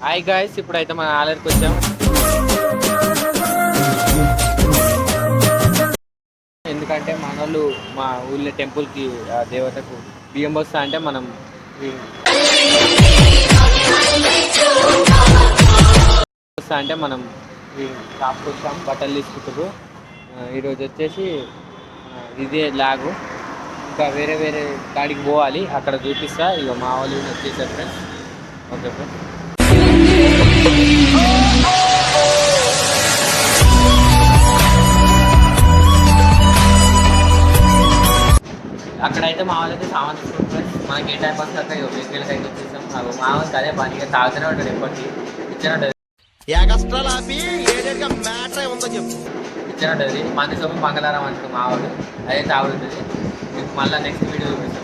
Hi guys, ఇప్పుడైతే మనం ఆలయకి వచ్చాం. ఎందుకంటే మనోళ్ళు మా ఊళ్ళో టెంపుల్కి ఆ దేవతకు బియ్యం వస్తా అంటే మనం షాప్కి వచ్చాం, బట్టలు తీసుకుంటారు. ఈరోజు వచ్చేసి ఇదే లాగు, ఇంకా వేరే వేరే కాడికి పోవాలి, అక్కడ చూపిస్తా. ఇక మా వాళ్ళు వచ్చేసారు ఫ్రెండ్స్. ఓకే ఫ్రెండ్స్, అక్కడైతే మా వాళ్ళైతే సామాన్ తీసుకుంటారు. మనకి ఏ టైం పాస్ కాక వెహికల్కి అయితే వచ్చేసాం. మా వాళ్ళకి అదే పని తాగుతూనే ఉంటాడు, ఎప్పటికీ ఇచ్చిన ఉంటుంది మంది సొమ్ము మంగళవారం అంటాడు మా వాళ్ళు, అదే తాగుతుంది. మీకు మళ్ళీ నెక్స్ట్ వీడియో చూపిస్తాం.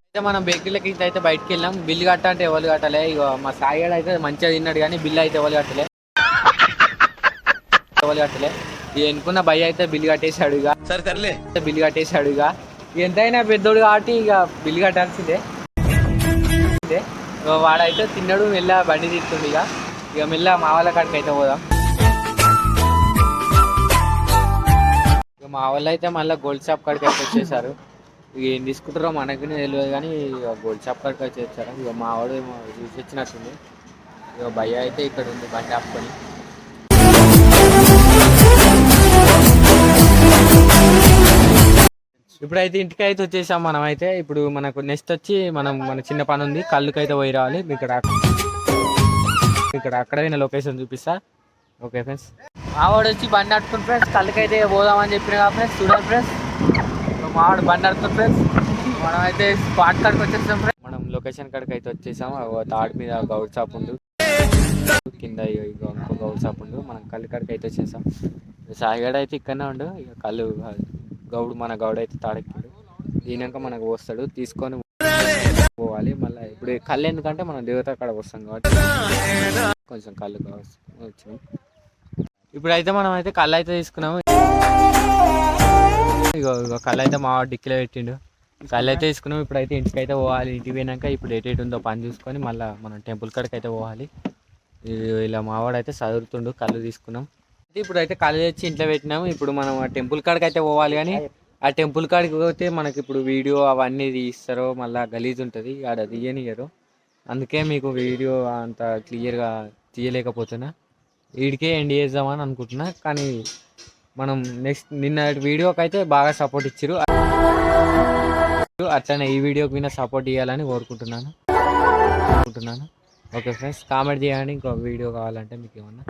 అయితే మనం బేకరీలకి అయితే బయటకు వెళ్ళాం. బిల్లు కట్ట అంటే ఎవరు కట్టలే. ఇక మా సాయిగాడు అయితే మంచిగా తిన్నాడు, కానీ బిల్లు అయితే ఎవరు కట్టలే. ఎన్నుకున్న భయ అయితే బిల్లు కట్టేశాడు. ఇక సరే బిల్లు కట్టేశాడు. ఇక ఎంతైనా పెద్దోడు కాబట్టి ఇక బిల్లు కట్టాల్సిందే. వాడైతే తిన్నాడు, మెల్ల బండి తీస్తుంది. ఇక మెల్ల మా వాళ్ళ కాడికి అయితే పోదాం. ఇక మా వాళ్ళు అయితే మళ్ళీ గోల్డ్ షాప్ కాడికి అయితే వచ్చేసారు. ఇక ఏం తీసుకుంటారో మనకి తెలియదు, కానీ ఇక గోల్డ్ షాప్ కాడికి వచ్చేసారు. ఇక మా వాడు ఏమో చూసి వచ్చినట్టుంది. ఇక భయ్య అయితే ఇక్కడ ఉంది బండి ఆపుకొని. ఇప్పుడైతే ఇంటికి అయితే వచ్చేసాం మనం. అయితే ఇప్పుడు మనకు నెక్స్ట్ వచ్చి మన చిన్న పని ఉంది, కళ్ళుకైతే పోయి రావాలి. ఇక్కడ అక్కడైనా లొకేషన్ చూపిస్తా. ఓకే ఫ్రెండ్స్, మావాడు వచ్చి బండి అట్టుకుని ఫ్రెండ్స్ కళ్ళకైతే పోదామని చెప్పిన కదా ఫ్రెండ్స్. చూడండి ఫ్రెండ్స్, మావాడు బండి అట్టుకుని ఫ్రెండ్స్. మనం అయితే స్పాట్ కాడికి వచ్చేసాం ఫ్రెండ్స్. మనం లొకేషన్ కాడికి అయితే వచ్చేసాం. తాడు మీద గౌడ్ షాప్ ఉండు, కింద ఇంకో గౌడ్ షాప్ ఉండు. మనం కళ్ళు కాడికి అయితే వచ్చేసాం. సాయిగాడు అయితే ఇక్కడనే ఉండు. ఇక కళ్ళు మన గౌడ్ అయితే తాడెక్కాడు. దీనాక మనకు వస్తాడు, తీసుకొని పోవాలి. మళ్ళీ ఇప్పుడు కళ్ళు ఎందుకంటే మనం దేవత కాడ వస్తాం కాబట్టి కొంచెం కళ్ళు వచ్చినాం. ఇప్పుడైతే మనం అయితే కళ్ళు అయితే తీసుకున్నాము. ఇక కళ్ళు అయితే మా డిక్కీలో పెట్టిండు. కళ్ళు అయితే తీసుకున్నాం. ఇప్పుడైతే ఇంటికి అయితే పోవాలి. ఇంటికి పోయినాక ఇప్పుడు ఎటు ఉందో పని చూసుకొని మళ్ళీ మనం టెంపుల్ కాడికి అయితే పోవాలి. ఇలా మావాడు అయితే చదువుతుండు. కళ్ళు తీసుకున్నాం. ఇప్పుడు అయితే కళ్ళు తెచ్చి ఇంట్లో పెట్టినాము. ఇప్పుడు మనం ఆ టెంపుల్ కాడికి అయితే పోవాలి, కానీ ఆ టెంపుల్ కాడికి పోతే మనకి ఇప్పుడు వీడియో అవన్నీ తీస్తారో మళ్ళీ గలీజ్ ఉంటుంది, ఆడ తీయనియరు. అందుకే మీకు వీడియో అంత క్లియర్గా తీయలేకపోతున్నా. వీడికే ఎండ్ చేద్దామని అనుకుంటున్నా, కానీ మనం నిన్న వీడియోకి అయితే బాగా సపోర్ట్ ఇచ్చారు. అట్లనే ఈ వీడియోకి మీద సపోర్ట్ ఇవ్వాలని కోరుకుంటున్నాను. ఓకే ఫ్రెండ్స్, కామెంట్ చేయండి ఇంకో వీడియో కావాలంటే మీకు ఏమన్నా.